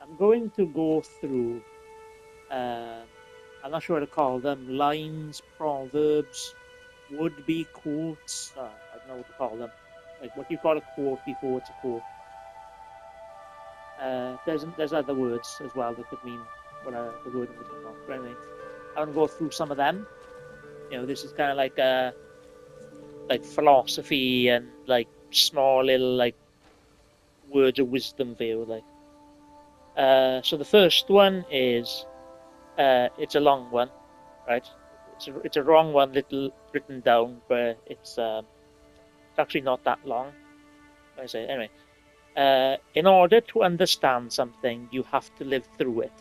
I'm going to go through, I'm not sure what to call them, lines, proverbs, would-be quotes. I don't know what to call them. Like what you call a quote before it's a quote. There's other words as well that could mean what the word I'm looking for. But anyway, I'm gonna go through some of them. This is kind of like philosophy and like small little like words of wisdom view. So the first one is it's a long one, right? It's a wrong one, little written down, but it's actually not that long. I say anyway. In order to understand something, you have to live through it.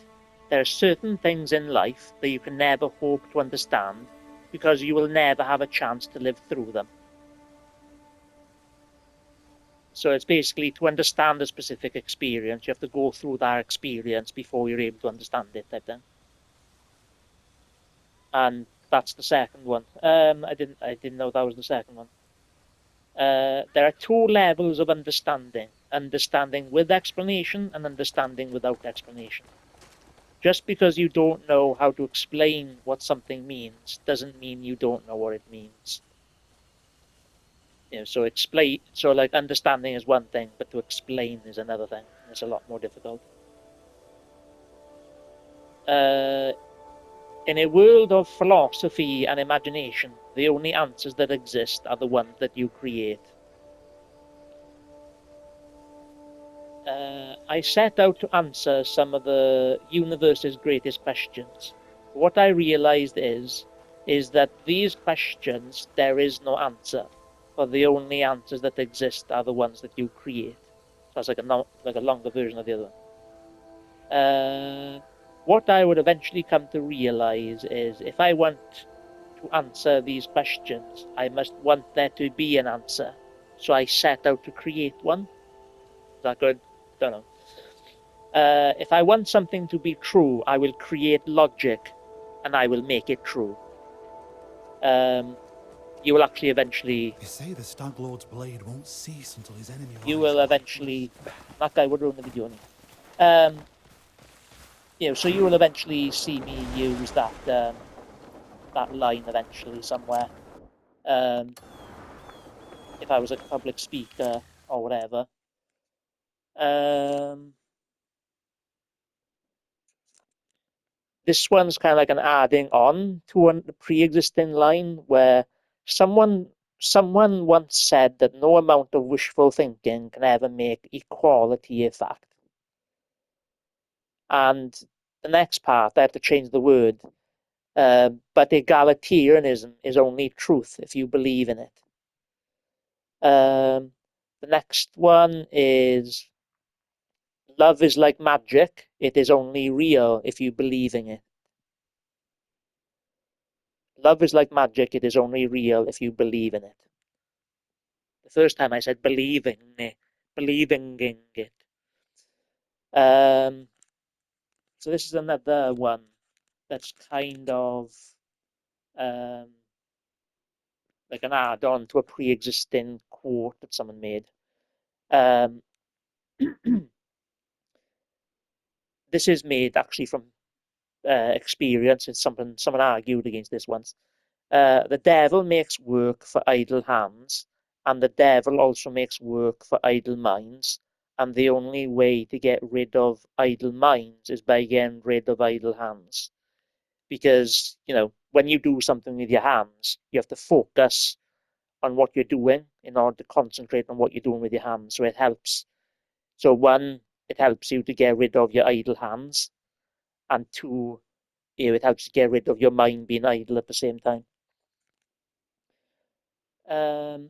There are certain things in life that you can never hope to understand because you will never have a chance to live through them. So it's basically to understand a specific experience, you have to go through that experience before you're able to understand it, type thing. And that's the second one. I didn't know that was the second one. There are two levels of understanding: understanding with explanation and understanding without explanation. Just because you don't know how to explain what something means doesn't mean you don't know what it means. So like understanding is one thing, but to explain is another thing, and it's a lot more difficult. Uh, in a world of philosophy and imagination, the only answers that exist are the ones that you create. I set out to answer some of the universe's greatest questions. What I realized is that these questions there is no answer, for the only answers that exist are the ones that you create. So it's like a longer version of the other one. What I would eventually come to realize is if I want to answer these questions, I must want there to be an answer. So I set out to create one. Is that good? Don't know. If I want something to be true, I will create logic and I will make it true. Um, you will actually eventually, You say the Stag Lord's blade won't cease until his enemy you lies will lifeless. eventually, that guy would ruin the video. Um, so you will eventually see me use that line eventually somewhere. Um, if I was like a public speaker or whatever. Um, this one's kind of like an adding on to a pre-existing line where someone someone once said that no amount of wishful thinking can ever make equality a fact. And the next part, I have to change the word. But egalitarianism is only truth if you believe in it. The next one is love is like magic. It is only real if you believe in it. Love is like magic. It is only real if you believe in it. The first time I said believing in it. Um, so this is another one that's kind of um, like an add-on to a pre-existing quote that someone made. Um, this is made actually from experience. It's something someone argued against this once. The devil makes work for idle hands, and the devil also makes work for idle minds. And the only way to get rid of idle minds is by getting rid of idle hands. Because, when you do something with your hands, you have to focus on what you're doing in order to concentrate on what you're doing with your hands. So it helps. So one, it helps you to get rid of your idle hands, and two, it helps you get rid of your mind being idle at the same time. Um,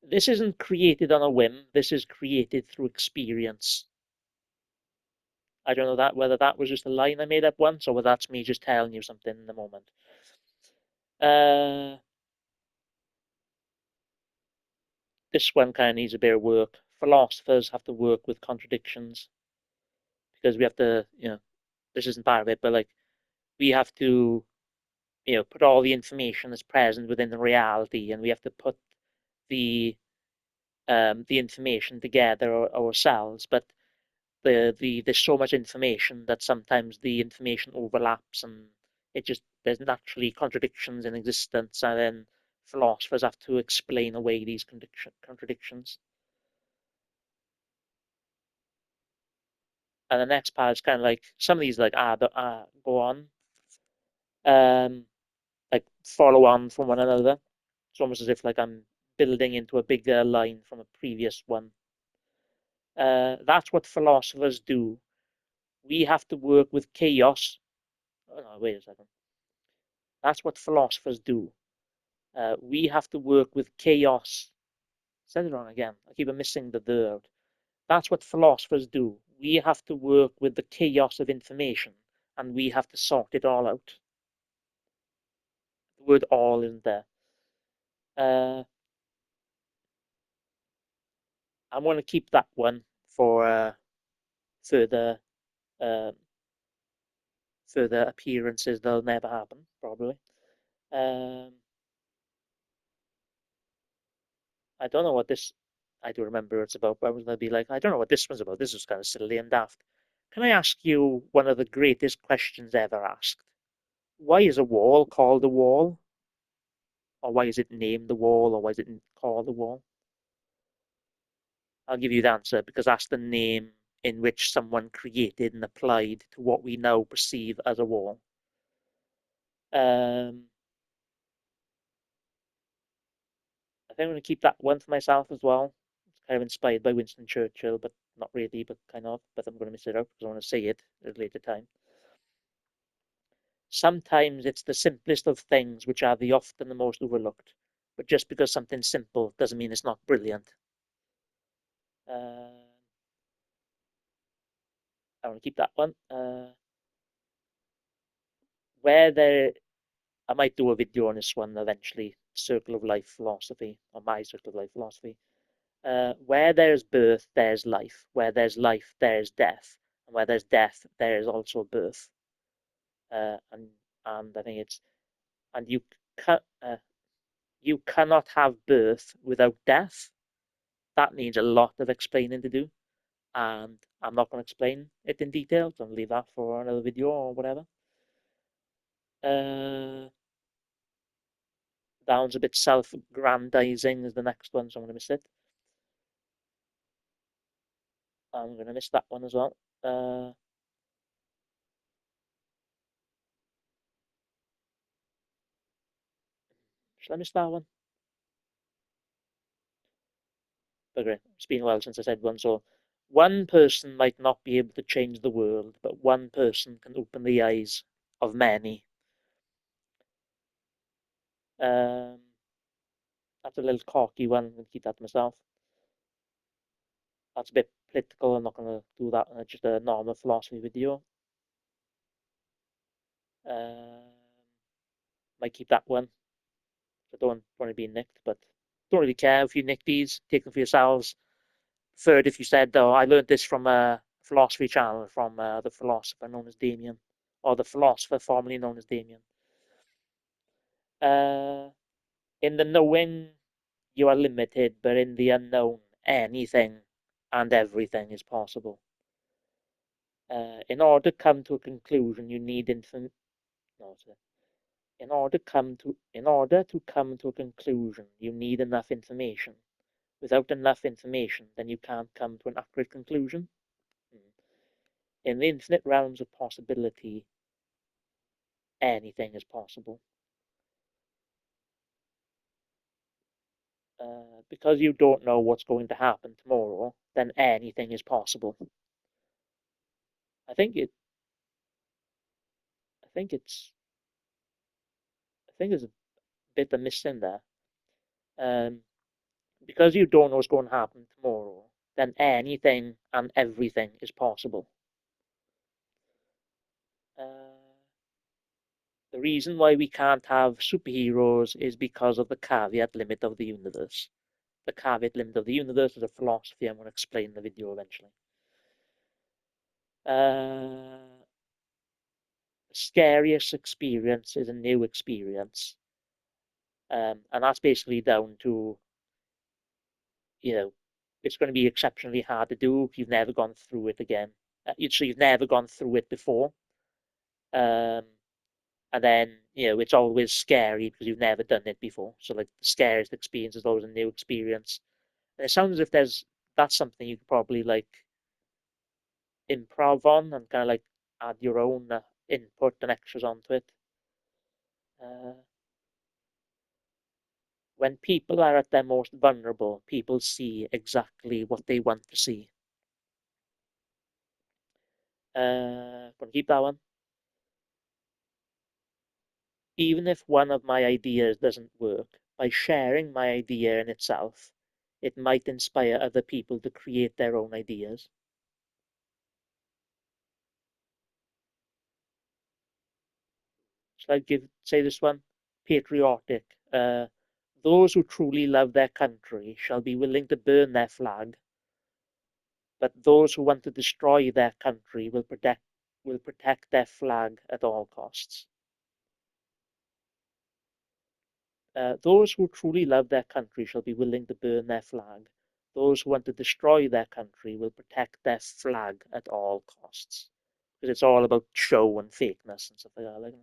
this isn't created on a whim. This is created through experience. I don't know whether that was just a line I made up once or whether that's me just telling you something in the moment. Uh, this one kind of needs a bit of work. Philosophers have to work with contradictions because we have to, this isn't part of it, but like we have to, put all the information that's present within the reality, and we have to put the the information together ourselves. But there's so much information that sometimes the information overlaps, and there's naturally contradictions in existence, and then philosophers have to explain away these contradictions. And the next part is kind of like some of these like go on, um, like follow on from one another. It's almost as if like I'm building into a bigger line from a previous one. That's what philosophers do. We have to work with chaos. Oh, no, wait a second. That's what philosophers do. We have to work with chaos. I said it wrong again. I keep missing the word. That's what philosophers do. We have to work with the chaos of information, and we have to sort it all out. The word all isn't there. Uh, I'm going to keep that one for further uh, further appearances. They'll never happen, probably. Um, I don't know what this. I do remember it's about, but I was going to be like, I don't know what this one's about. This was kind of silly and daft. Can I ask you one of the greatest questions ever asked? Why is a wall called a wall? Or why is it named the wall? Or why is it called the wall? I'll give you the answer because that's the name in which someone created and applied to what we now perceive as a wall. Um, I think I'm going to keep that one for myself as well. It's kind of inspired by Winston Churchill, but not really, but kind of. But I'm going to miss it out because I want to say it at a later time. Sometimes it's the simplest of things which are the often the most overlooked. But just because something's simple doesn't mean it's not brilliant. Uh, I want to keep that one. Where there, I might do a video on this one eventually. Circle of life philosophy, or my circle of life philosophy. Where there's birth, there's life. Where there's life, there's death. And where there's death, there is also birth. Uh, and and I think it's and you cannot have birth without death. That needs a lot of explaining to do, and I'm not going to explain it in detail. So I'll leave that for another video or whatever. Uh, that one's a bit self-aggrandizing is the next one, so I'm going to miss it. I'm going to miss that one as well. Should I miss that one? Okay, it's been a while since I said one. So, one person might not be able to change the world, but one person can open the eyes of many. Um, that's a little cocky one. I'm going to keep that to myself. That's a bit political. I'm not going to do that in just a normal philosophy video. Um, might keep that one. I don't want to be nicked, but don't really care if you nick these. Take them for yourselves. Third, if you said, "Oh, I learned this from a philosophy channel from the philosopher known as Damien, or the philosopher formerly known as Damien." Uh, in the knowing, you are limited, but in the unknown, anything and everything is possible. In order to come to a conclusion, you need infin. No, in order to come to a conclusion, you need enough information. Without enough information, then you can't come to an accurate conclusion. Hmm. In the infinite realms of possibility, anything is possible. Because you don't know what's going to happen tomorrow, then anything is possible. I think it. I think it's. I think there's a bit of missing there. Um, because you don't know what's going to happen tomorrow, then anything and everything is possible. Uh, the reason why we can't have superheroes is because of the caveat limit of the universe. The caveat limit of the universe is a philosophy I'm going to explain in the video eventually. Uh, scariest experience is a new experience. And that's basically down to, you know, it's going to be exceptionally hard to do if you've never gone through it again. So you've never gone through it before. Um, and then, it's always scary because you've never done it before. So like the scariest experience is always a new experience. And it sounds as if that's something you could probably like improv on and kind of like add your own input and extras onto it. Uh, when people are at their most vulnerable, people see exactly what they want to see. Gonna keep that one. Even if one of my ideas doesn't work, by sharing my idea in itself, it might inspire other people to create their own ideas. Shall I say this one? Patriotic. Those who truly love their country shall be willing to burn their flag, but those who want to destroy their country will protect their flag at all costs. Those who truly love their country shall be willing to burn their flag. Those who want to destroy their country will protect their flag at all costs. Because it's all about show and fakeness and stuff like that. Like,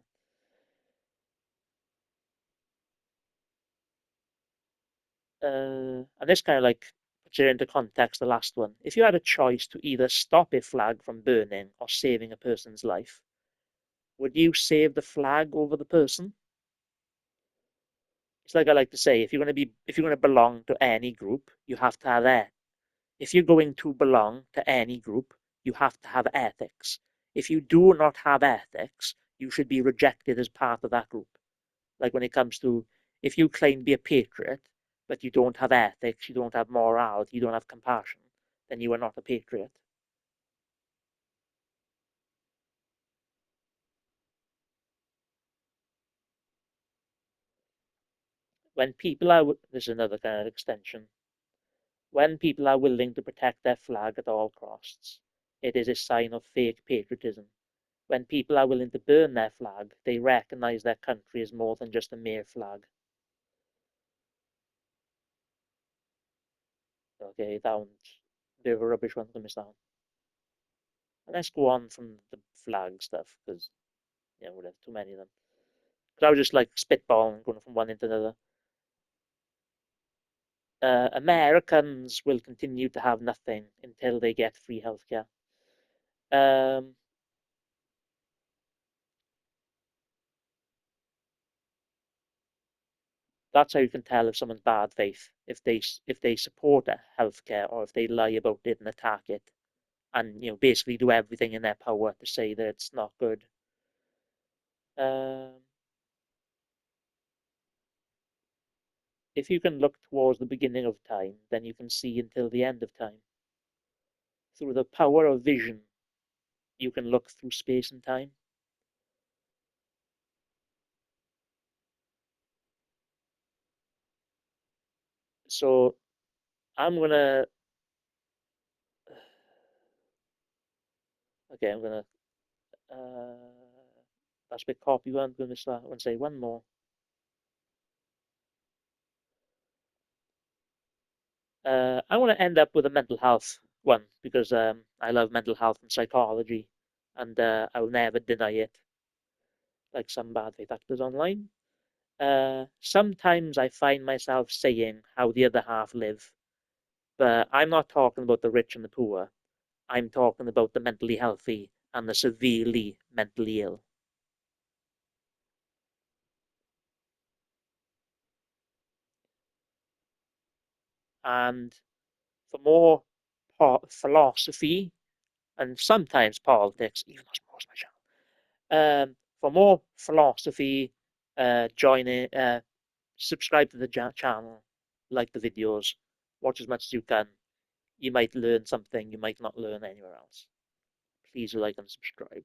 and this kind of like puts it into context, the last one. If you had a choice to either stop a flag from burning or saving a person's life, would you save the flag over the person? It's like I like to say, if you're going to belong to any group, you have to have that. If you're going to belong to any group, you have to have ethics. If you do not have ethics, you should be rejected as part of that group. Like when it comes to, if you claim to be a patriot, but you don't have ethics, you don't have morality, you don't have compassion, then you are not a patriot. When people are, this is another kind of extension, when people are willing to protect their flag at all costs, it is a sign of fake patriotism. When people are willing to burn their flag, they recognize their country as more than just a mere flag. Okay, that one's a bit of a rubbish one to miss out. And let's go on from the flag stuff, because, we have too many of them. Because I was just like spitballing, going from one into another. Americans will continue to have nothing until they get free healthcare. Um, that's how you can tell if someone's bad faith, if they support healthcare or if they lie about it and attack it, and basically do everything in their power to say that it's not good. Um, if you can look towards the beginning of time, then you can see until the end of time. Through the power of vision, you can look through space and time. So I'm gonna, okay, I'm gonna, that's a bit copy. I'm gonna start. I'm gonna say one more. I want to end up with a mental health one because I love mental health and psychology, and I will never deny it, like some bad faith actors online. Sometimes I find myself saying how the other half live, but I'm not talking about the rich and the poor. I'm talking about the mentally healthy and the severely mentally ill. And for more philosophy and sometimes politics, even though it's most of my channel. For more philosophy, join in, subscribe to the channel, like the videos, watch as much as you can. You might learn something you might not learn anywhere else. Please like and subscribe.